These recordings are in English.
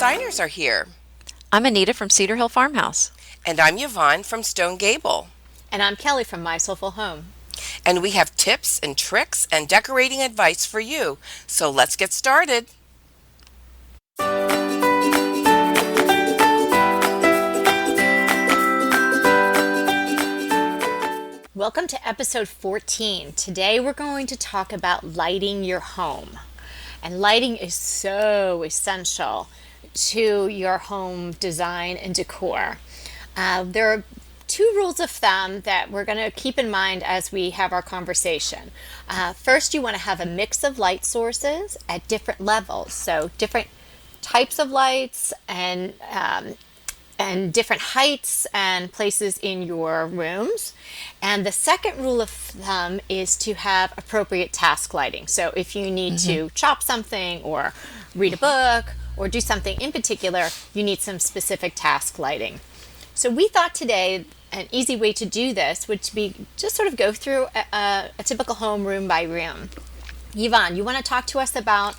designers are here. I'm Anita from Cedar Hill Farmhouse. And I'm Yvonne from Stone Gable. And I'm Kelly from My Soulful Home. And we have tips and tricks and decorating advice for you. So let's get started. Welcome to episode 14. Today we're going to talk about lighting your home. And lighting is so essential to your home design and decor. There are two rules of thumb that we're going to keep in mind as we have our conversation. First, you want to have a mix of light sources at different levels. So different types of lights and different heights and places in your rooms. And the second rule of thumb is to have appropriate task lighting. So if you need to chop something or read a book or do something in particular, you need some specific task lighting. So we thought today an easy way to do this would be just sort of go through a typical home room by room. Yvonne, you want to talk to us about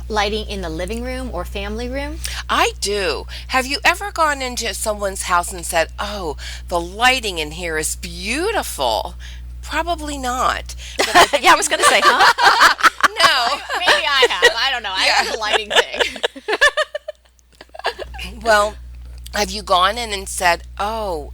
lighting in the living room or family room? I do. Have you ever gone into someone's house and said, "Oh, the lighting in here is beautiful"? Probably not. But Yeah, I was going to say, huh? no. Maybe I have. I don't know. I have a lighting thing. Well, have you gone in and said, "Oh,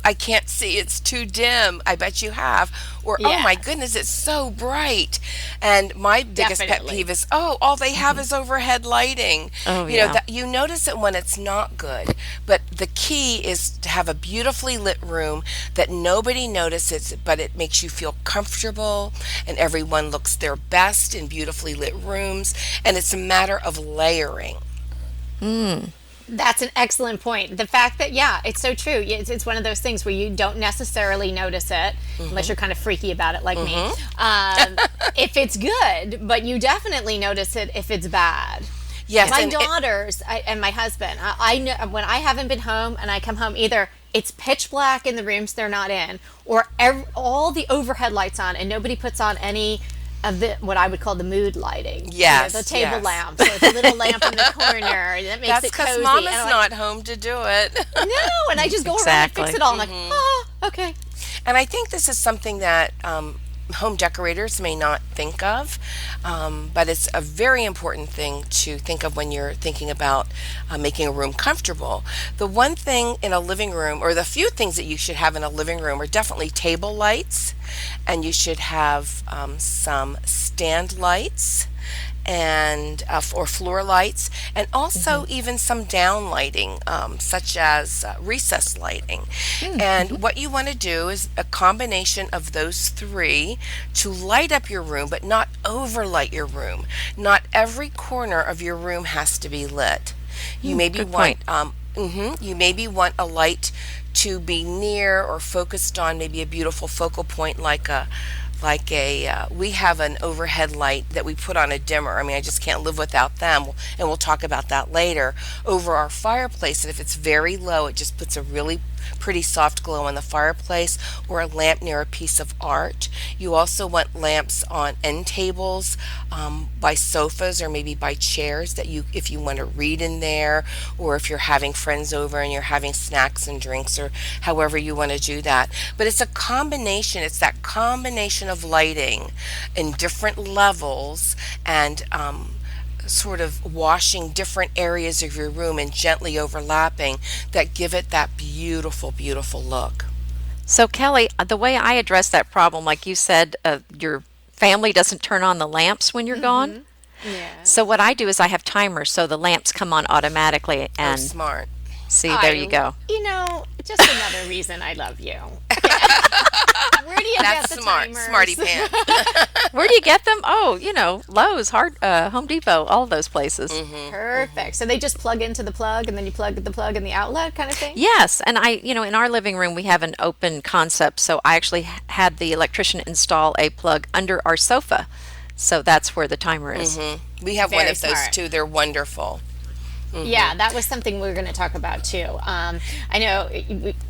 I can't see, it's too dim"? I bet you have. Or, "Oh my Yes. goodness, it's so bright." And my biggest pet Definitely. peeve is, "Oh, all they have is overhead lighting." Oh, You know, yeah. that you notice it when it's not good. But the key is to have a beautifully lit room that nobody notices, but it makes you feel comfortable and everyone looks their best in beautifully lit rooms. And it's a matter of layering. That's an excellent point. The fact that, yeah, it's so true. It's one of those things where you don't necessarily notice it, unless you're kind of freaky about it like me, if it's good, but you definitely notice it if it's bad. Yes, My and daughters and my husband, I know when I haven't been home and I come home, either it's pitch black in the rooms they're not in, or all the overhead lights on, and nobody puts on any of the what I would call the mood lighting. Yes, the table yes. lamp. So it's a little lamp in the corner that makes that's it because cozy. Mama's And I'm not home to do it. no, and I just go around and fix Exactly. it all. I'm like, oh, okay. And I think this is something that home decorators may not think of, but it's a very important thing to think of when you're thinking about making a room comfortable. The one thing in a living room, or the few things that you should have in a living room, are definitely table lights, and you should have some stand lights and or floor lights, and also even some down lighting, such as recess lighting. And what you want to do is a combination of those three to light up your room, but not overlight your room. Not every corner of your room has to be lit. You maybe good want point. you maybe want a light to be near or focused on maybe a beautiful focal point, we have an overhead light that we put on a dimmer. I mean, I just can't live without them, and we'll talk about that later, over our fireplace. And if it's very low, it just puts a really pretty soft glow on the fireplace, or a lamp near a piece of art. You also want lamps on end tables, by sofas or maybe by chairs, that if you want to read in there, or if you're having friends over and you're having snacks and drinks, or however you want to do that. But it's that combination of lighting in different levels, and sort of washing different areas of your room and gently overlapping, that give it that beautiful, beautiful look. So, Kelly, the way I address that problem, like you said, your family doesn't turn on the lamps when you're gone. So, Yes. what I do is I have timers so the lamps come on automatically. Oh, And smart. see, there you go. Just another reason I love you. Where do you get That's the smart. timers? Smarty pants. Where do you get them? Oh, Lowe's, Home Depot, all of those places. Perfect. So they just plug into the plug, and then you plug the plug in the outlet kind of thing? Yes, and in our living room we have an open concept, so I actually had the electrician install a plug under our sofa. So that's where the timer is. We have one Very of those smart. too. They're wonderful. Yeah, that was something we were going to talk about too. I know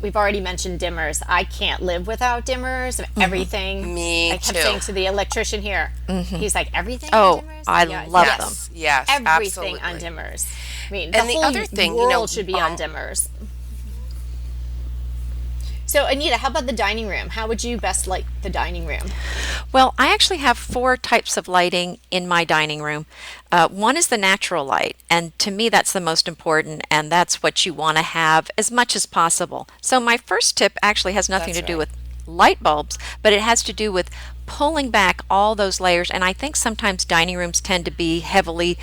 we've already mentioned dimmers. I can't live without dimmers. Everything. Me I kept too. saying to the electrician here, he's like, everything on Oh, dimmers? I Yeah, love them. Yes, yes, everything on absolutely. dimmers. I mean, the And the whole other thing, world should be on dimmers. So, Anita, how about the dining room? How would you best light the dining room? Well, I actually have four types of lighting in my dining room. One is the natural light, and to me, that's the most important, and that's what you want to have as much as possible. So, my first tip actually has nothing That's to do right. with light bulbs, but it has to do with pulling back all those layers. And I think sometimes dining rooms tend to be heavily,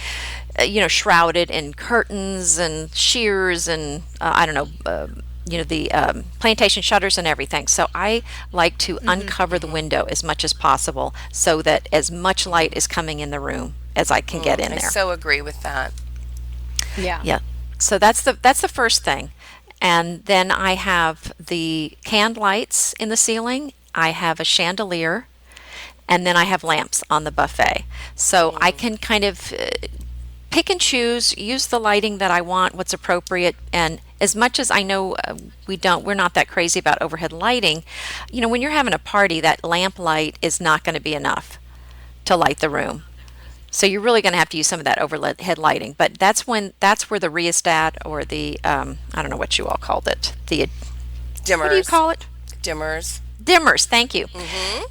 shrouded in curtains and sheers and I don't know. The plantation shutters and everything. So I like to uncover the window as much as possible so that as much light is coming in the room as I can get in I there. so agree with that. Yeah. Yeah. So that's the first thing. And then I have the canned lights in the ceiling. I have a chandelier, and then I have lamps on the buffet. So I can kind of pick and choose, use the lighting that I want, what's appropriate, and as much as I know we're not that crazy about overhead lighting, when you're having a party, that lamp light is not going to be enough to light the room. So you're really going to have to use some of that overhead lighting. But that's where the rheostat or the I don't know what you all called it. What do you Dimmers. call it? Dimmers. Dimmers, thank you.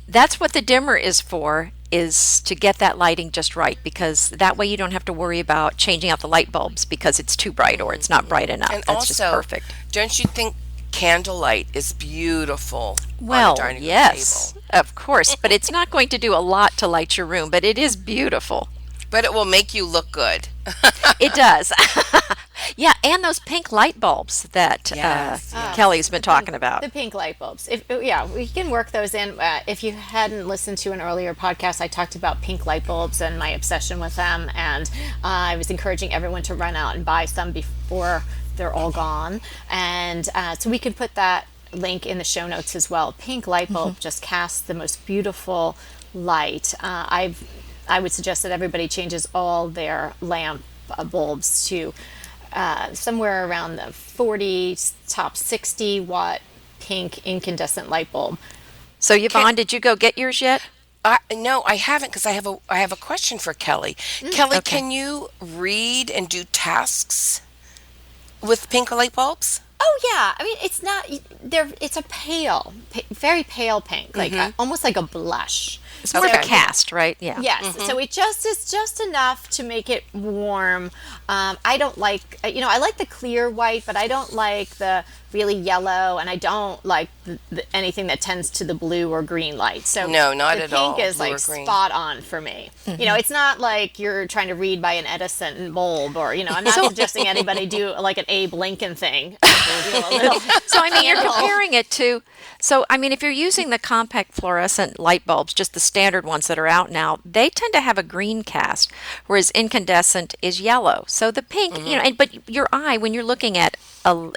That's what the dimmer is for, is to get that lighting just right, because that way you don't have to worry about changing out the light bulbs because it's too bright or it's not bright enough. And That's just also, perfect. don't you think candlelight is beautiful on a Well, dining room yes, table? of course, but it's not going to do a lot to light your room, but it is beautiful. But it will make you look good. It does. Yeah, and those pink light bulbs that Yes, yes. Kelly's been talking about. The pink light bulbs. Yeah, we can work those in. If you hadn't listened to an earlier podcast, I talked about pink light bulbs and my obsession with them, and I was encouraging everyone to run out and buy some before they're all gone. And so we could put that link in the show notes as well. Pink light bulb just casts the most beautiful light. I would suggest that everybody changes all their lamp bulbs to somewhere around the 40 top 60 watt pink incandescent light bulb. So Yvonne, did you go get yours yet? No, I haven't, because I have a question for Kelly. Kelly, okay. can you read and do tasks with pink light bulbs? Oh yeah, I mean it's not there. It's a very pale pink, like almost like a blush. It's more of a Okay. cast, right? Yeah. Yes, so it just is just enough to make it warm. I don't like, I like the clear white, but I don't like the really yellow, and I don't like anything that tends to the blue or green light. So No, not the at all, pink is blue like or green. spot on for me. It's not like you're trying to read by an Edison bulb, or I'm not suggesting anybody do like an Abe Lincoln thing. So I mean, you're Candle. comparing it to. So I mean, if you're using the compact fluorescent light bulbs, just the standard ones that are out now, they tend to have a green cast, whereas incandescent is yellow. So the pink, but your eye, when you're looking at an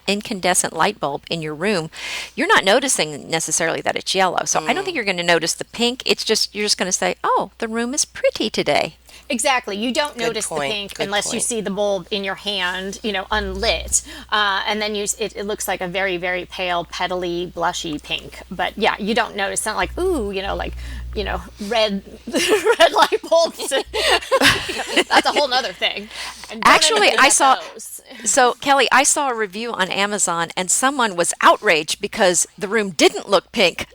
incandescent light bulb in your room, you're not noticing necessarily that it's yellow. So I don't think you're going to notice the pink. It's just you're just going to say, "Oh, the room is pretty today." Exactly. You don't notice the point, pink good unless you point. see the bulb in your hand, unlit. And then it looks like a very, very pale, petally, blushy pink. But yeah, you don't notice. It's not like, ooh, red red light bulbs. That's a whole nother thing. And don't Actually, end up I with saw. those. So, Kelly, I saw a review on Amazon and someone was outraged because the room didn't look pink.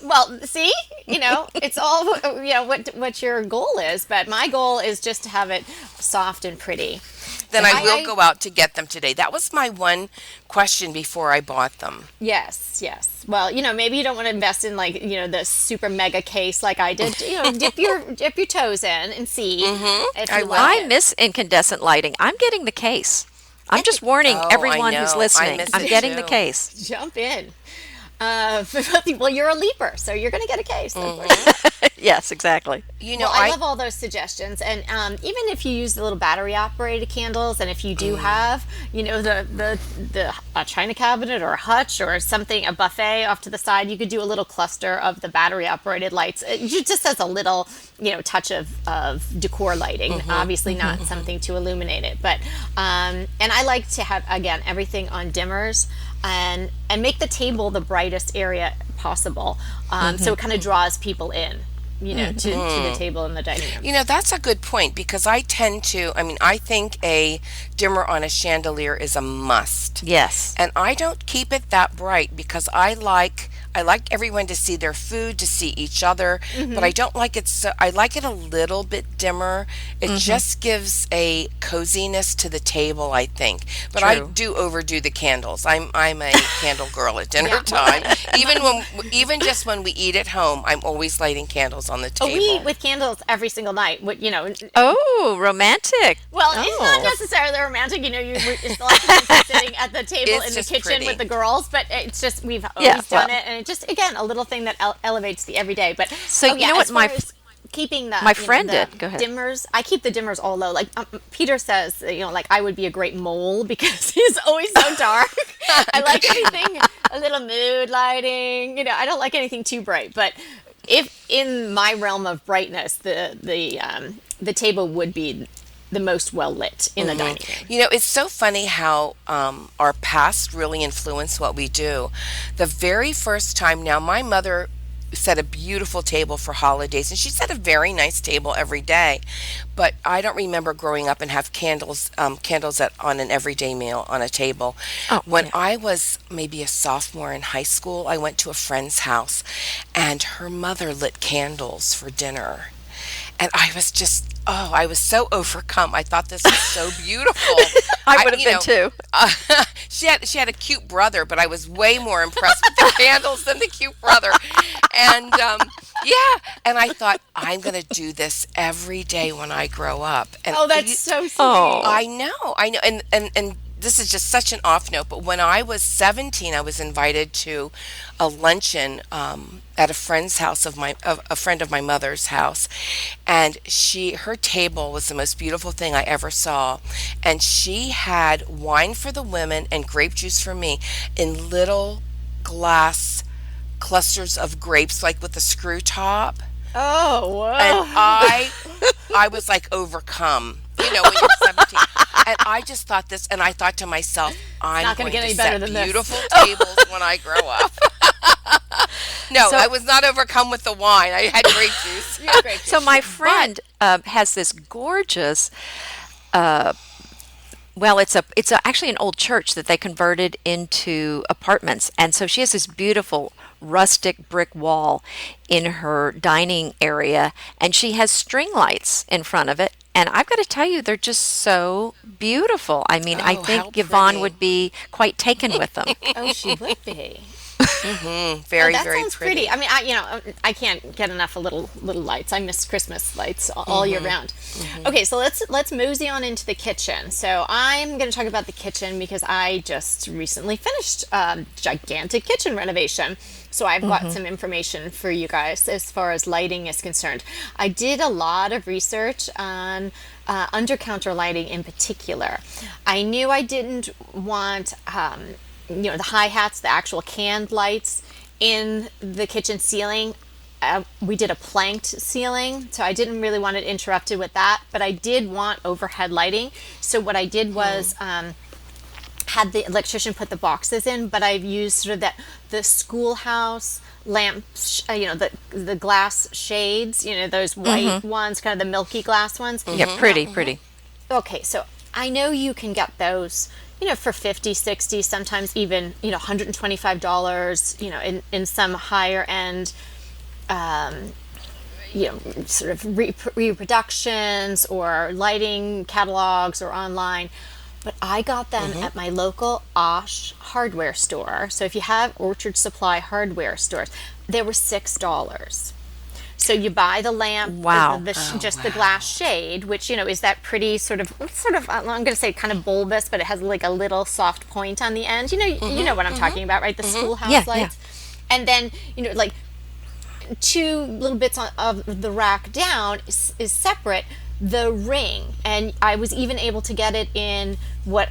Well, see, it's all what your goal is. But my goal is just to have it soft and pretty. Then So I will go out to get them today. That was my one question before I bought them. Yes, yes. Well, maybe you don't want to invest in like, the super mega case like I did. Dip your toes in and see if I you will. like I it. miss incandescent lighting. I'm getting the case. I'm just warning Oh, everyone I who's know. I listening. miss I'm it getting the too. case. Jump in. Well, you're a leaper, so you're going to get a case. Of course. Yes, exactly. Well, I love all those suggestions, and even if you use the little battery-operated candles, and if you do have, the china cabinet or a hutch or something, a buffet off to the side, you could do a little cluster of the battery-operated lights. It just as a little, touch of decor lighting. Obviously, not something to illuminate it, but and I like to have again everything on dimmers and make the table the brightest area possible, so it kind of draws people in to the table in the dining room. That's a good point because I think a dimmer on a chandelier is a must. Yes. And I don't keep it that bright because I like everyone to see their food, to see each other, but I don't like it I like it a little bit dimmer. It just gives a coziness to the table, I think. But I True. do overdo the candles. I'm a candle girl at dinner time. Even just when we eat at home, I'm always lighting candles on the Oh, table. we eat with candles every single night. Oh, romantic. Well, it's not Oh. necessarily romantic. It's lots of people sitting at the table It's in the just kitchen pretty. with the girls, but it's just we've Yeah, always done well. it, and it just again a little thing that elevates the everyday. But So, you know what as far my as keeping the my friend the did. Go ahead. dimmers, I keep the dimmers all low. Like Peter says, like I would be a great mole because he's always so dark. I like anything a little mood lighting. I don't like anything too bright, but if in my realm of brightness, the table would be the most well lit in the dining room. It's so funny how our past really influence what we do. The very first time, now my mother set a beautiful table for holidays, and she set a very nice table every day. But I don't remember growing up and have candles on an everyday meal on a table. Oh, When yeah. I was maybe a sophomore in high school, I went to a friend's house, and her mother lit candles for dinner. And I was so overcome. I thought this was so beautiful. I would have been too. She had a cute brother, but I was way more impressed with the candles than the cute brother. And and I thought I'm going to do this every day when I grow up. And Oh, that's so sweet. Oh. I know, and this is just such an off note, but when I was 17, I was invited to a luncheon at a friend's house of a friend of my mother's house, and her table was the most beautiful thing I ever saw, and she had wine for the women and grape juice for me in little glass clusters of grapes, like with a screw top. Oh, whoa. And I was like overcome, when you're 17. And I just thought this, and I thought to myself, I'm not going gonna get to any better set than this. beautiful tables when I grow up. No, So- I was not overcome with the wine. I had grape juice. You have great So my friend has this gorgeous. Well, actually an old church that they converted into apartments, and so she has this beautiful rustic brick wall in her dining area, and she has string lights in front of it. And I've got to tell you, they're just so beautiful. I mean, I Oh, think how Yvonne pretty. would be quite taken with them. Oh, she would be. Very, That very sounds pretty. pretty. I mean, I can't get enough of little lights. I miss Christmas lights all year round. Okay, so let's mosey on into the kitchen. So I'm going to talk about the kitchen because I just recently finished a gigantic kitchen renovation. So I've got some information for you guys as far as lighting is concerned. I did a lot of research on under counter lighting in particular. I knew I didn't want the hi-hats, the actual canned lights in the kitchen ceiling. We did a planked ceiling, so I didn't really want it interrupted with that, but I did want overhead lighting. So what I did was had the electrician put the boxes in, but I've used sort of the schoolhouse lamps, the glass shades, those white ones, kind of the milky glass ones. Yeah, pretty. Okay, so I know you can get those, for 50, 60, sometimes even, $125, in some higher end, sort of reproductions or lighting catalogs or online. But I got them at my local Osh hardware store. So if you have Orchard Supply hardware stores, they were $6. So you buy the lamp, Wow. just the glass shade, which is that pretty sort of I'm going to say kind of bulbous, but it has like a little soft point on the end. You know what I'm talking about, right? The schoolhouse Yeah, lights, and then like two little bits of the rack down is separate, the ring. And I was even able to get it in what,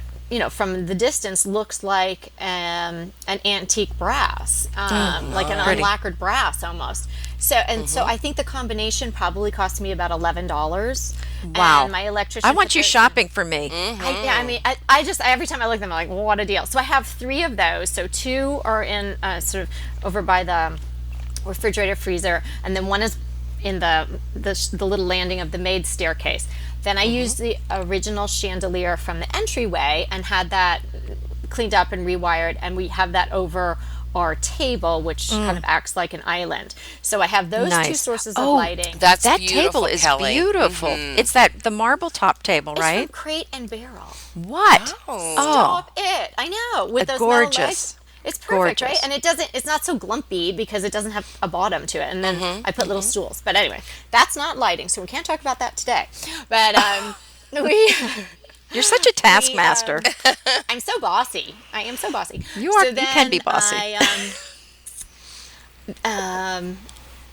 from the distance looks like an antique brass, like an Pretty. unlacquered brass almost. So I think the combination probably cost me about $11. Wow. And my electrician I want put you the- shopping for me. I mean, I just every time I look at them, I'm like, well, what a deal. So I have three of those. So two are in sort of over by the refrigerator freezer, and then one is in the little landing of the maid's staircase. Then I used the original chandelier from the entryway and had that cleaned up and rewired, and we have that over our table, which kind of acts like an island. So I have those two Nice. sources of Oh, lighting. That's That beautiful, table is Kelly. beautiful. It's the marble top table, It's right? from Crate and Barrel. What? Oh. Stop it! I know, with those metal Gorgeous. legs. It's perfect, right? Gorgeous. And it's not so glumpy because it doesn't have a bottom to it. And then I put little stools. But anyway, that's not lighting, so we can't talk about that today. But we. You're such a taskmaster. I'm so bossy. I am so bossy. You are- So you can be then bossy.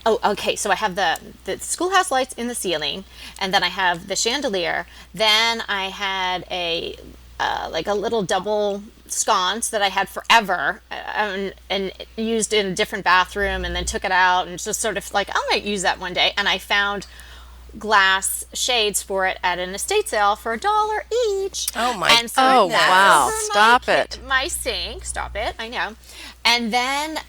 Oh, okay. So I have the schoolhouse lights in the ceiling, and then I have the chandelier. Then I had a like a little double sconce that I had forever, and used in a different bathroom, and then took it out and just sort of like I might use that one day. And I found glass shades for it at an estate sale for $1 each. Oh, my And so Oh, that's wow. over Stop it. my sink. Stop it. I know. And then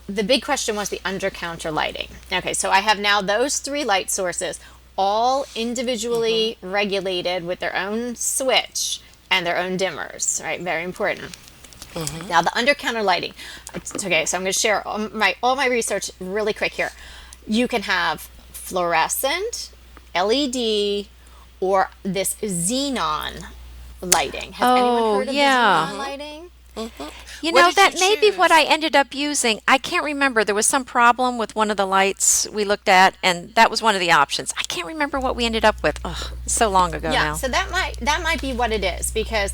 the big question was the under counter lighting. Okay, so I have now those three light sources, all individually regulated with their own switch and their own dimmers, right? Very important. Now the under counter lighting. Okay, so I'm going to share all my research really quick here. You can have fluorescent, LED, or this xenon lighting. Has anyone heard of yeah. the xenon lighting? You What know, did that you may be what choose? I ended up using. I can't remember. There was some problem with one of the lights we looked at, and that was one of the options. I can't remember what we ended up with. Oh, so long ago Yeah, now. so that might be what it is because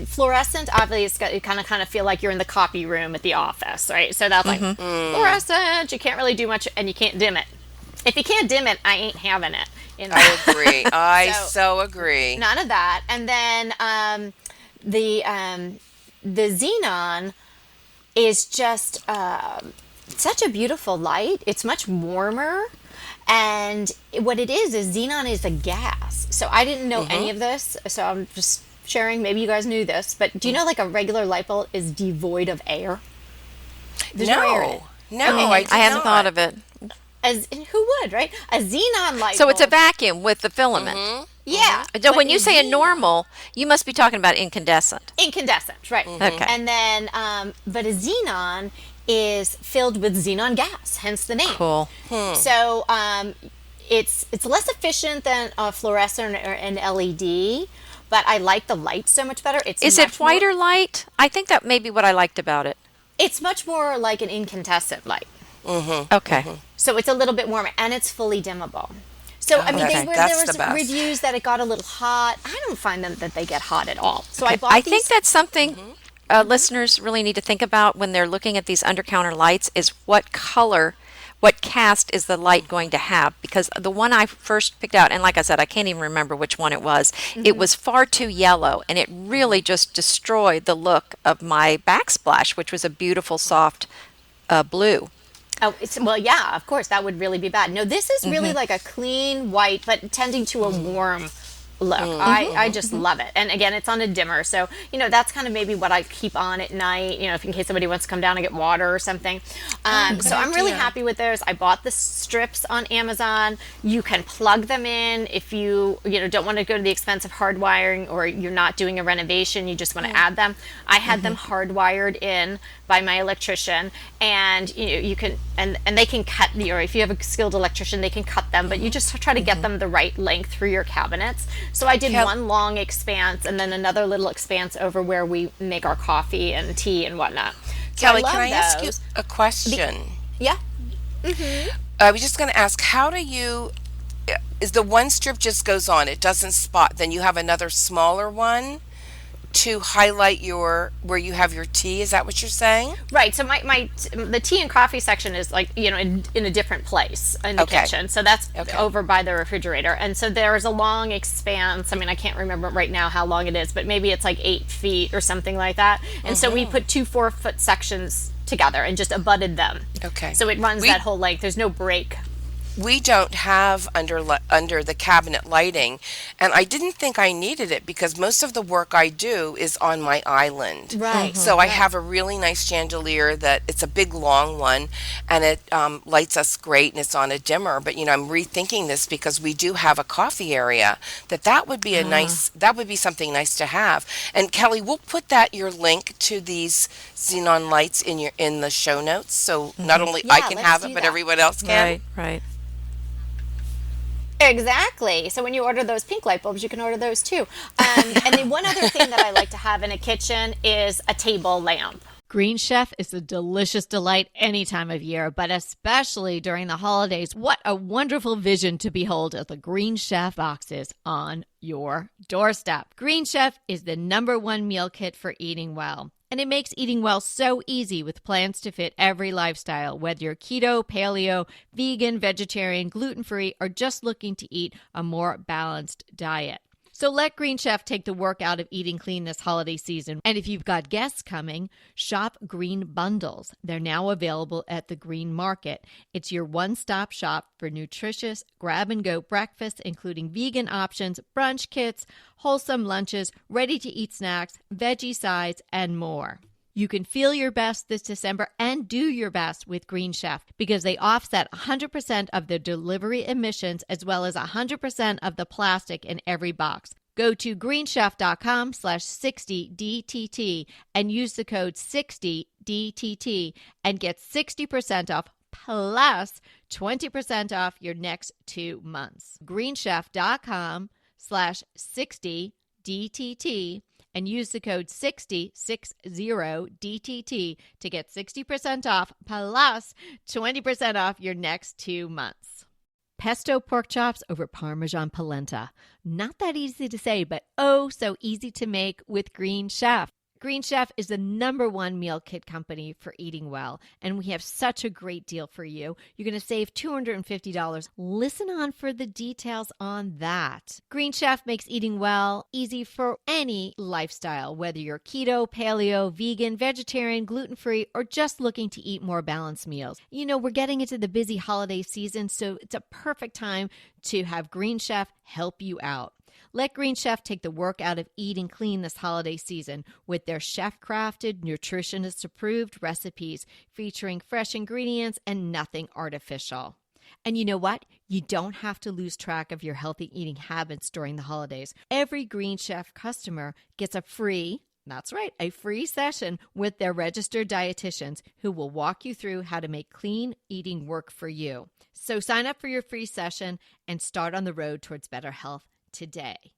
fluorescent obviously it's got, you kind of feel like you're in the copy room at the office, right? So that's like fluorescent. You can't really do much, and you can't dim it. If you can't dim it, I ain't having it. I agree. I So- so agree. None of that. And then the xenon is just such a beautiful light. It's much warmer. And what it is xenon is a gas. So I didn't know any of this. So I'm just sharing. Maybe you guys knew this. But do you know like a regular light bulb is devoid of air? There's no air in it. No, I did I hadn't not. thought of it. And who would, right? A xenon light So it's a bulb. vacuum with the filament. Yeah. So but when you say a xenon- normal, you must be talking about incandescent. Incandescent, right. Okay. And then, but a xenon is filled with xenon gas, hence the name. Cool. So it's less efficient than a fluorescent or an LED, but I like the light so much better. Is it whiter light? I think that may be what I liked about it. It's much more like an incandescent light. Okay. So it's a little bit warmer, and it's fully dimmable. So I mean, Okay. That's there the was best. reviews that it got a little hot. I don't find them that they get hot at all. So I bought I these. think that's something listeners really need to think about when they're looking at these under-counter lights is what color, what cast is the light going to have? Because the one I first picked out, and like I said, I can't even remember which one it was, it was far too yellow, and it really just destroyed the look of my backsplash, which was a beautiful, soft blue. Oh, well, yeah, of course, that would really be bad. No, this is really like a clean white, but tending to a warm look. I just love it. And again, it's on a dimmer. So, that's kind of maybe what I keep on at night, if in case somebody wants to come down and get water or something. So I'm really happy with those. I bought the strips on Amazon. You can plug them in if you, don't want to go to the expense of hardwiring or you're not doing a renovation, you just want to add them. I had them hardwired in by my electrician, and you can and they can cut or if you have a skilled electrician they can cut them, but you just try to get them the right length for your cabinets. So I did one long expanse and then another little expanse over where we make our coffee and tea and whatnot. So Kelly, love can I ask you those. a question? Yeah. I was just going to ask, how do you, is the one strip just goes on, it doesn't spot, then you have another smaller one to highlight your where you have your tea. Is that what you're saying? Right. So the tea and coffee section is like, in a different place in the Okay. kitchen. So that's Okay. over by the refrigerator. And so there's a long expanse. I mean, I can't remember right now how long it is, but maybe it's like 8 feet or something like that. And so we put two 4-foot sections together and just abutted them. Okay. So it runs We that whole length. There's no break. we don't have under the cabinet lighting, and I didn't think I needed it because most of the work I do is on my island. Right. So I have a really nice chandelier that it's a big long one, and it lights us great, and it's on a dimmer. But I'm rethinking this because we do have a coffee area that would be that would be something nice to have. And Kelly, we'll put that your link to these xenon lights in the show notes, so not only I Yeah, can let's have do it, but that. everyone else can. Right, right. Exactly. So when you order those pink light bulbs, you can order those too. And then one other thing that I like to have in a kitchen is a table lamp. Green Chef is a delicious delight any time of year, but especially during the holidays. What a wonderful vision to behold as the Green Chef boxes on your doorstep. Green Chef is the #1 meal kit for eating well. And it makes eating well so easy with plans to fit every lifestyle, whether you're keto, paleo, vegan, vegetarian, gluten-free, or just looking to eat a more balanced diet. So let Green Chef take the work out of eating clean this holiday season. And if you've got guests coming, shop Green Bundles. They're now available at the Green Market. It's your one-stop shop for nutritious grab-and-go breakfasts, including vegan options, brunch kits, wholesome lunches, ready-to-eat snacks, veggie sides, and more. You can feel your best this December and do your best with Green Chef because they offset 100% of the delivery emissions as well as 100% of the plastic in every box. Go to greenchef.com/60DTT and use the code 60DTT and get 60% off plus 20% off your next 2 months. greenchef.com/60DTT and use the code 60DTT to get 60% off plus 20% off your next 2 months. Pesto pork chops over Parmesan polenta. Not that easy to say, but oh so easy to make with Green Chef. Green Chef is the #1 meal kit company for eating well, and we have such a great deal for you. You're going to save $250. Listen on for the details on that. Green Chef makes eating well easy for any lifestyle, whether you're keto, paleo, vegan, vegetarian, gluten-free, or just looking to eat more balanced meals. We're getting into the busy holiday season, so it's a perfect time to have Green Chef help you out. Let Green Chef take the work out of eating clean this holiday season with their chef-crafted, nutritionist-approved recipes featuring fresh ingredients and nothing artificial. And you know what? You don't have to lose track of your healthy eating habits during the holidays. Every Green Chef customer gets a free session with their registered dietitians who will walk you through how to make clean eating work for you. So sign up for your free session and start on the road towards better health today.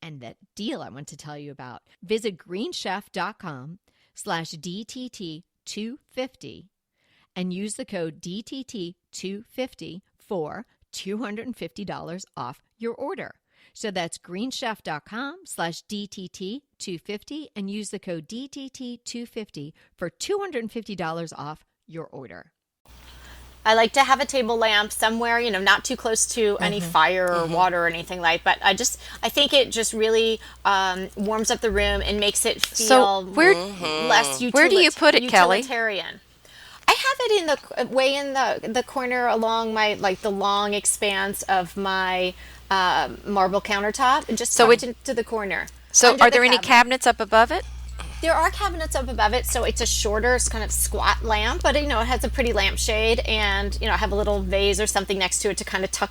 And that deal I want to tell you about, visit greenchef.com/DTT250 and use the code DTT250 for $250 off your order. So that's greenchef.com/DTT250 and use the code DTT250 for $250 off your order. I like to have a table lamp somewhere, not too close to any fire or water or anything like. But I think it just really warms up the room and makes it feel So less where do you put it, Kelly? utilitarian. I have it in the corner along the long expanse of my marble countertop, and just tucked into the corner. So under are the there any cabinet. cabinets up above it? There are cabinets up above it, so it's a shorter, it's kind of squat lamp, but it has a pretty lampshade, and I have a little vase or something next to it to kind of tuck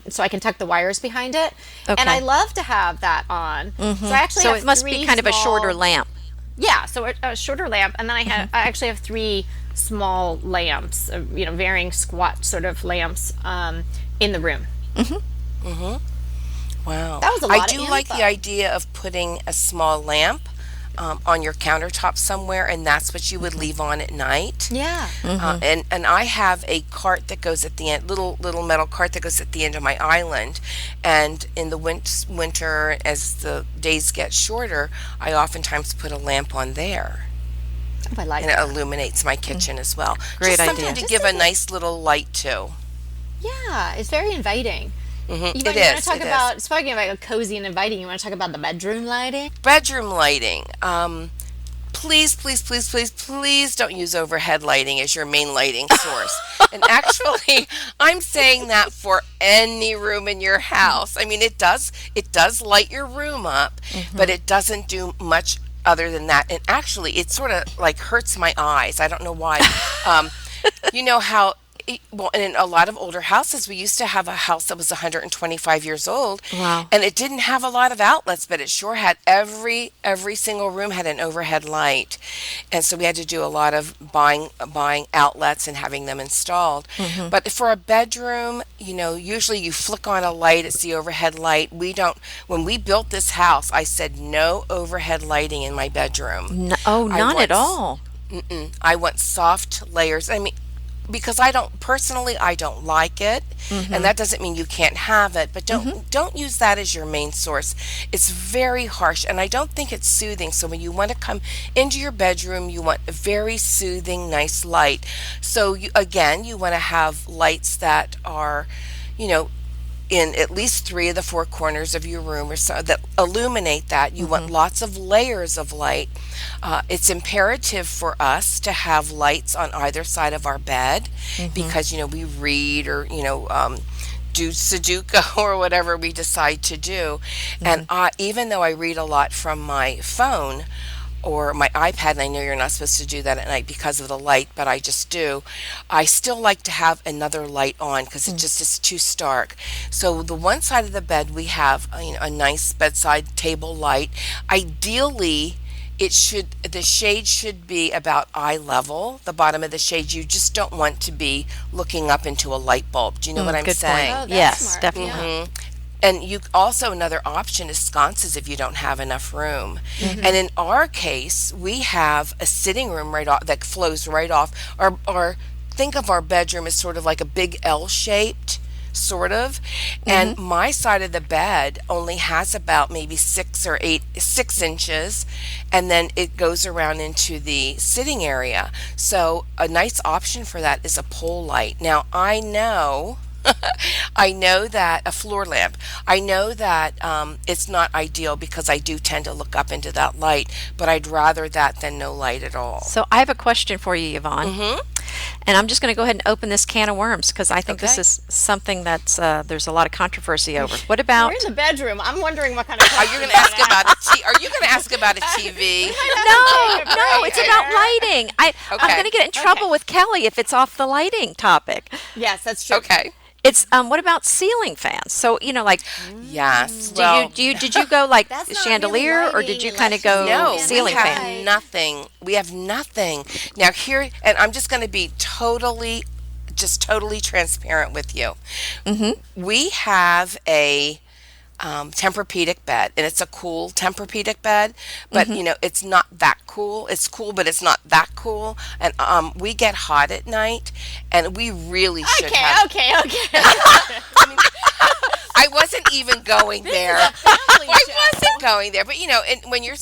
so I can tuck the wires behind it. Okay. And I love to have that on. So I actually So have it must be three kind of a shorter small- lamp. Yeah, so a shorter lamp, and then I actually have 3 small lamps, varying squat sort of lamps in the room. Wow. That was a I lot do of like info. the idea of putting a small lamp on your countertop somewhere, and that's what you would leave on at night. Yeah. And I have a cart that goes at the end, little metal cart that goes at the end of my island. And in the winter, as the days get shorter, I oftentimes put a lamp on there, Oh, I like and it that. illuminates my kitchen as well. Great Just something idea. to Just give a as a nice little light to. Yeah, it's very inviting. It You want to is. talk It is. about, speaking of like cozy and inviting, you want to talk about the bedroom lighting? Bedroom lighting. Please, please, please, please, please don't use overhead lighting as your main lighting source. And actually, I'm saying that for any room in your house. I mean, it does light your room up, but it doesn't do much other than that. And actually, it sort of like hurts my eyes. I don't know why. Um, you know how well, in a lot of older houses, we used to have a house that was 125 years old, Wow. and it didn't have a lot of outlets, but it sure had every single room had an overhead light, and so we had to do a lot of buying outlets and having them installed. But for a bedroom, usually you flick on a light, it's the overhead light. We don't. When we built this house, I said no overhead lighting in my bedroom. Oh, I none want at all. I want soft layers. I mean, because I don't like it, and that doesn't mean you can't have it, but don't use that as your main source. It's very harsh, and I don't think it's soothing. So when you want to come into your bedroom, you want a very soothing, nice light. So you want to have lights that are, you know, in at least three of the four corners of your room or so that illuminate that. You want lots of layers of light. It's imperative for us to have lights on either side of our bed because, we read or, do Sudoku or whatever we decide to do. And even though I read a lot from my phone, or my iPad, and I know you're not supposed to do that at night because of the light, but I just do. I still like to have another light on because it just is too stark. So the one side of the bed we have a nice bedside table light. Ideally, the shade should be about eye level. The bottom of the shade, you just don't want to be looking up into a light bulb. Do you know what I'm Good saying? point. Oh, that's Yes, smart. definitely. And you also, another option is sconces if you don't have enough room. And in our case, we have a sitting room right off that flows right off. Or think of our bedroom as sort of like a big L shaped, sort of. And my side of the bed only has about maybe 6 inches, and then it goes around into the sitting area. So a nice option for that is a pole light. Now I know I know that a floor lamp. I know that it's not ideal because I do tend to look up into that light, but I'd rather that than no light at all. So I have a question for you, Yvonne. And I'm just going to go ahead and open this can of worms because I think this Okay. is something that's there's a lot of controversy over. What about? We're in the bedroom. I'm wondering what kind of Are you going to ask about Are you going to ask about a TV? No, it's about lighting. I'm Okay. going to get in trouble with Kelly if it's off the lighting topic. Yes, that's true. Okay. It's what about ceiling fans? So like, Yes. Well, did you go like That's not chandelier really or did you lighting kind of unless go you no, fan ceiling we have fan? Right. nothing. We have nothing. Now here, and I'm just going to be totally transparent with you. We have a Tempur-Pedic bed, and it's a cool Tempur-Pedic bed, but it's not that cool. It's cool, but it's not that cool. And we get hot at night, and we really should have. Okay. I wasn't even going there. Family I show. wasn't going there, but and when you're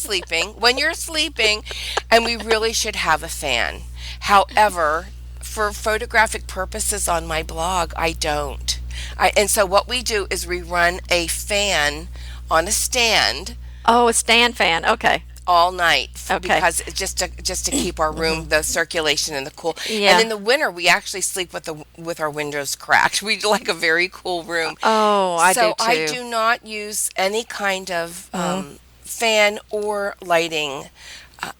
sleeping, and we really should have a fan. However, for photographic purposes on my blog, I don't. And so what we do is we run a fan on a stand Oh, a stand fan. Okay. all night Okay. because just to keep our room the circulation and the cool. Yeah. And in the winter we actually sleep with our windows cracked. We like a very cool room. Oh, I do So too. I do not use any kind of fan or lighting.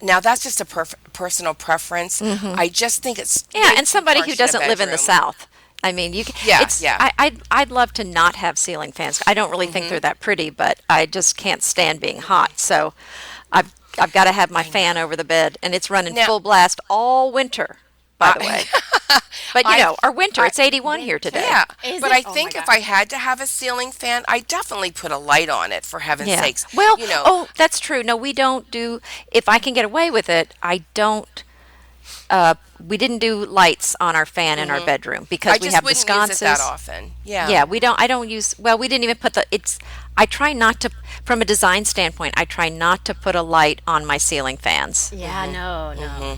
Now that's just a personal preference. I just think it's Yeah, way and too somebody who harsh in a doesn't live in the bedroom. South. I mean, you can, Yeah, it's yeah. I'd love to not have ceiling fans. I don't really think they're that pretty, but I just can't stand being hot. So I've got to have my fan over the bed and it's running Now- full blast all winter. by the way. But our winter, it's 81 here winter. today. Yeah, Is but it? I Oh my think if gosh. I had to have a ceiling fan, I definitely put a light on it, for heaven's Yeah. sakes. Well, oh, that's true. No, we don't do, if I can get away with it, I don't, we didn't do lights on our fan in our bedroom I because we just have the wouldn't use it that sconces. often. Yeah. Yeah, I don't use, well, we didn't even put I try not to, from a design standpoint, I try not to put a light on my ceiling fans. Yeah, no, no.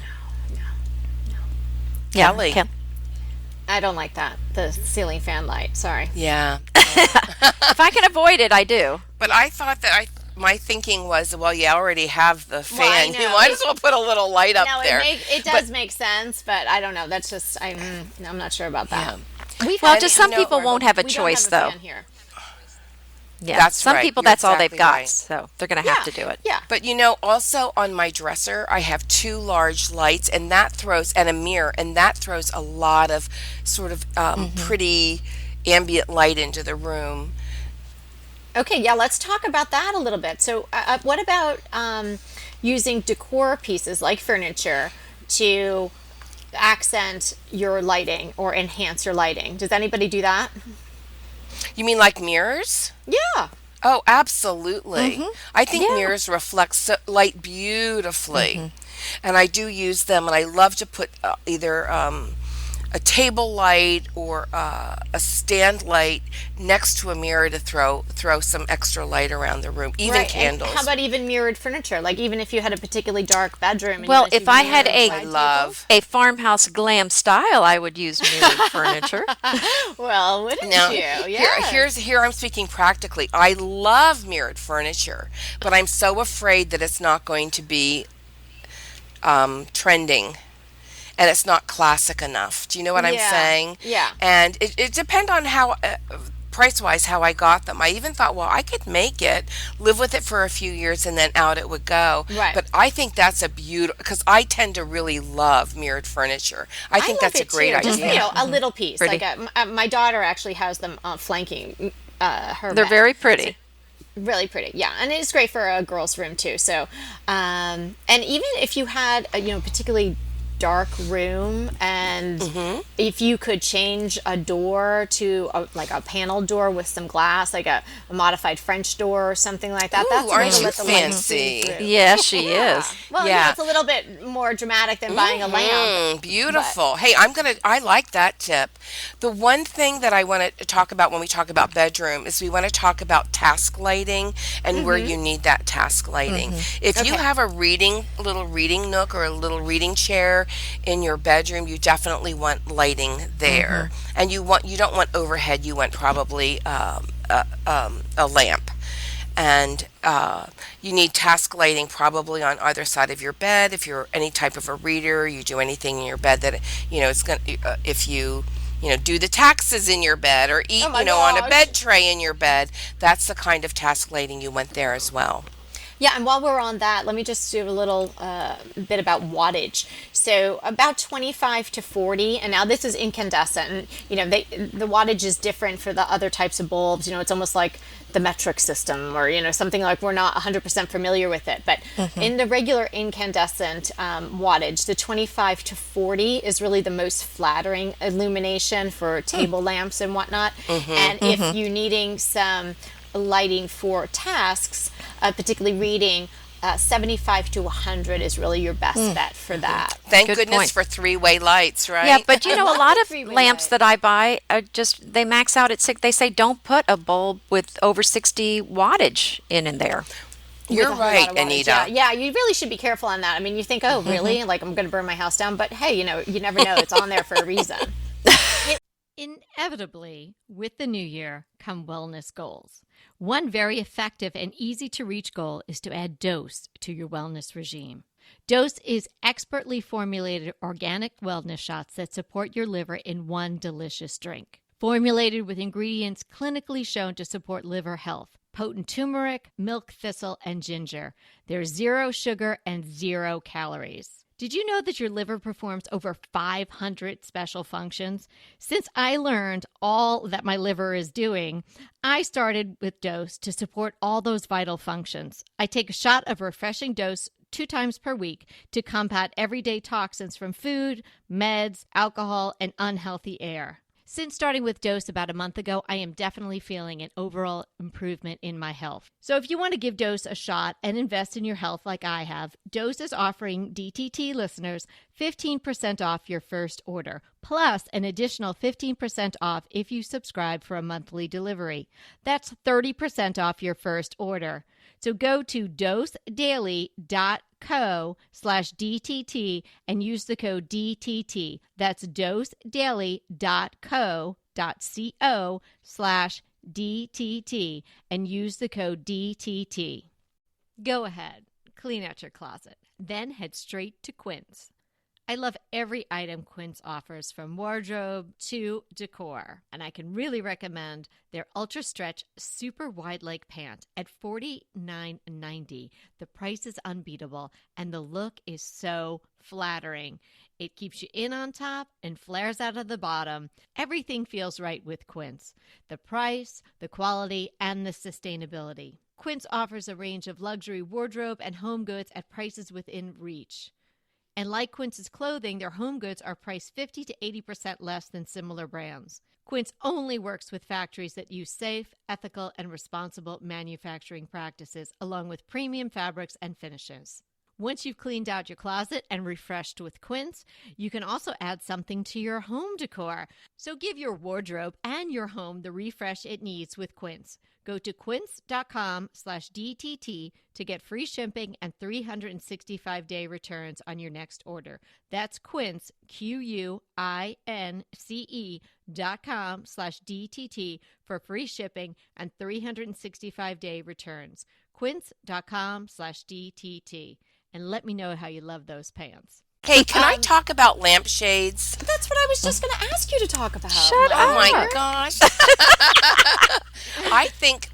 Yeah, Kelly. I don't like that. The ceiling fan light. Sorry. Yeah. If I can avoid it, I do. But I thought that my thinking was, well, you already have the Well, I fan. You know. might as well put a little light up No, there. it does make sense, but I don't know. That's just I'm not sure about that. Well, And, just some you know, people won't have a We don't choice, have a though. fan here. Yeah, That's some right. people, You're that's all they've exactly got, right. so they're going to have to do it. Yeah. But also on my dresser, I have two large lights, and and a mirror, and that throws a lot of sort of pretty ambient light into the room. Okay, yeah, let's talk about that a little bit. So, what about using decor pieces like furniture to accent your lighting or enhance your lighting? Does anybody do that? You mean like mirrors? Yeah. Oh, absolutely. I think Yeah. mirrors reflect light beautifully. And I do use them, and I love to put either a table light or a stand light next to a mirror to throw some extra light around the room, even Right. And candles. how about even mirrored furniture? Like even if you had a particularly dark bedroom. And you Well, wanted to if I had mirror a- side I tables? love. A farmhouse glam style, I would use mirrored furniture. Well, wouldn't Now, you? here I'm speaking practically. I love mirrored furniture, but I'm so afraid that it's not going to be trending, and it's not classic enough. Do you know what I'm Yeah, saying? yeah. And it depends on how, price-wise, how I got them. I even thought, well, I could make it, live with it for a few years, and then out it would go. Right. But I think that's a beautiful, because I tend to really love mirrored furniture. I think love that's a it great too. idea. Just a little piece. Pretty. Like my daughter actually has them flanking her. They're bed. very pretty. Really pretty, yeah, and it's great for a girl's room too. So, and even if you had a particularly dark room, and if you could change a door to like a panel door with some glass, like a modified French door or something like that. Ooh, That's a way aren't to you let the light stream fancy? through. Yeah, she is. Well, Yeah. it's a little bit more dramatic than buying a lamp. Beautiful. Hey, I like that tip. The one thing that I want to talk about when we talk about bedroom is we want to talk about task lighting and where you need that task lighting. If you Okay. have a little reading nook or a little reading chair in your bedroom, you definitely want lighting there. And you don't want overhead, you want probably a lamp. And you need task lighting probably on either side of your bed. If you're any type of a reader, you do anything in your bed that it's going to, if you do the taxes in your bed or eat Oh my on a gosh. bed tray in your bed, that's the kind of task lighting you want there as well. Yeah, and while we're on that, let me just do a little bit about wattage. So about 25 to 40, and now this is incandescent. And, the wattage is different for the other types of bulbs. It's almost like the metric system or, something like we're not 100% familiar with it. But in the regular incandescent wattage, the 25 to 40 is really the most flattering illumination for table lamps and whatnot. And if you're needing some lighting for tasks, particularly reading, 75 to 100 is really your best bet for that. Thank Good goodness point. for three-way lights, right? Yeah, but a love lot the of three-way lamps light. that I buy are they max out at 6. They say don't put a bulb with over 60 wattage in there. You're With a whole lot right, of wattage. Anita. Yeah, you really should be careful on that. I mean, you think, oh, really? Like, I'm going to burn my house down. But hey, you never know. It's on there for a reason. Inevitably, with the new year come wellness goals. One very effective and easy to reach goal is to add dose to your wellness regime. Dose is expertly formulated organic wellness shots that support your liver in one delicious drink. Formulated with ingredients clinically shown to support liver health. Potent turmeric, milk thistle, and ginger. There's 0 sugar and 0 calories. Did you know that your liver performs over 500 special functions? Since I learned all that my liver is doing, I started with Dose to support all those vital functions. I take a shot of refreshing Dose 2 times per week to combat everyday toxins from food, meds, alcohol, and unhealthy air. Since starting with Dose about a month ago, I am definitely feeling an overall improvement in my health. So if you want to give Dose a shot and invest in your health like I have, Dose is offering DTT listeners 15% off your first order, plus an additional 15% off if you subscribe for a monthly delivery. That's 30% off your first order. So go to dosedaily.co/DTT and use the code DTT. That's dosedaily.co.co/DTT and use the code DTT. Go ahead, clean out your closet, then head straight to Quince. I love every item Quince offers, from wardrobe to decor, and I can really recommend their Ultra Stretch Super Wide Leg Pant at $49.90. The price is unbeatable, and the look is so flattering. It keeps you in on top and flares out of the bottom. Everything feels right with Quince. The price, the quality, and the sustainability. Quince offers a range of luxury wardrobe and home goods at prices within reach. And like Quince's clothing, their home goods are priced 50 to 80% less than similar brands. Quince only works with factories that use safe, ethical, and responsible manufacturing practices, along with premium fabrics and finishes. Once you've cleaned out your closet and refreshed with Quince, you can also add something to your home decor. So give your wardrobe and your home the refresh it needs with Quince. Go to quince.com/DTT to get free shipping and 365-day returns on your next order. That's Quince, QUINCE.com/DTT for free shipping and 365-day returns. Quince.com/DTT. And let me know how you love those pants. Hey, can I talk about lampshades? That's what I was just going to ask you to talk about. Shut up. Oh my gosh. I think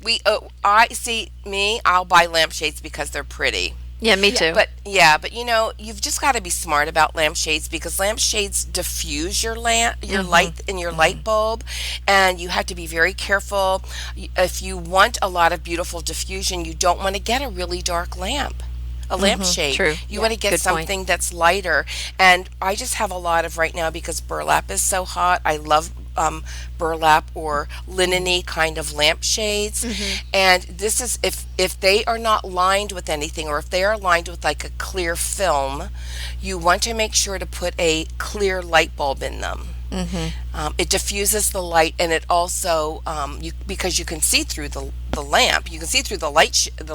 I'll buy lampshades because they're pretty. Yeah, me too. But you've just got to be smart about lampshades, because lampshades diffuse your light in your light bulb, and you have to be very careful. If you want a lot of beautiful diffusion, you don't want to get a really dark lampshade. True. You want to get Good point. something that's lighter. And I just have a lot of, right now, because burlap is so hot, I love burlap or linen-y kind of lampshades. And this is, if they are not lined with anything, or if they are lined with like a clear film, you want to make sure to put a clear light bulb in them. It diffuses the light, and it also because you can see through the lamp, you can see through the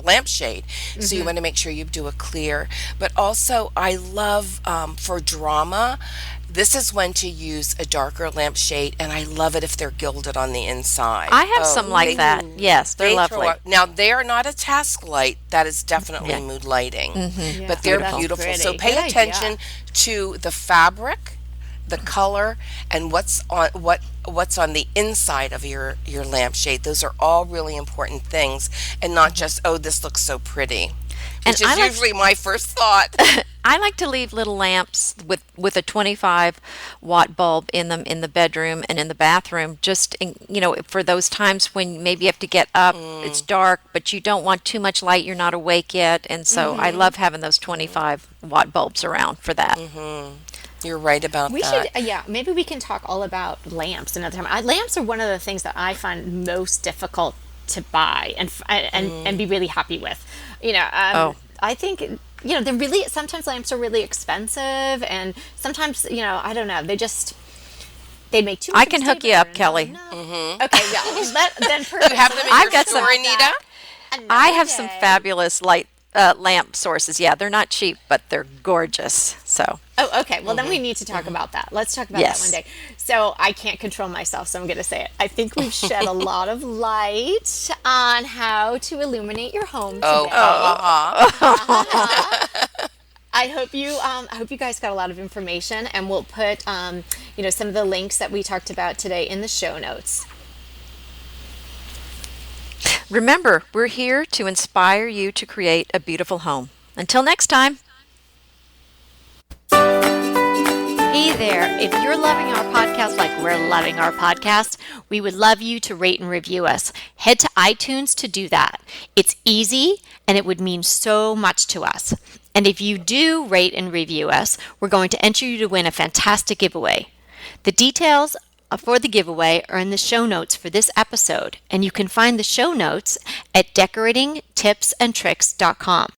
lampshade. So you want to make sure you do a clear. But also, I love for drama, this is when to use a darker lampshade, and I love it if they're gilded on the inside. I have some like that. Yes, they're lovely. Now, they are not a task light. That is definitely mood lighting. But they're That's beautiful. pretty. So Good pay idea. attention to the fabric, the color, and what's on the inside of your lampshade. Those are all really important things, and not just, oh, this looks so pretty, which is usually my first thought. I like to leave little lamps with a 25-watt bulb in them in the bedroom and in the bathroom, just for those times when maybe you have to get up, it's dark, but you don't want too much light, you're not awake yet, and so I love having those 25-watt bulbs around for that. You're right about We that. should, maybe we can talk all about lamps another time. Lamps are one of the things that I find most difficult to buy and be really happy with. I think, they're really, sometimes lamps are really expensive, and sometimes, I don't know, they make too much. I can hook you up, Kelly. Okay, yeah. Then You have them in I've your got store, some- Anita? I have some fabulous lamp sources. Yeah, they're not cheap, but they're gorgeous. So Oh, okay. Well, then we need to talk about that. Let's talk about that one day. So I can't control myself, so I'm going to say it. I think we've shed a lot of light on how to illuminate your home today. I hope you guys got a lot of information, and we'll put some of the links that we talked about today in the show notes. remember, we're here to inspire you to create a beautiful home. Until next time. Hey there, if you're loving our podcast like we're loving our podcast, we would love you to rate and review us. Head to iTunes to do that. It's easy, and it would mean so much to us. And if you do rate and review us, we're going to enter you to win a fantastic giveaway. The details for the giveaway are in the show notes for this episode, and you can find the show notes at decoratingtipsandtricks.com.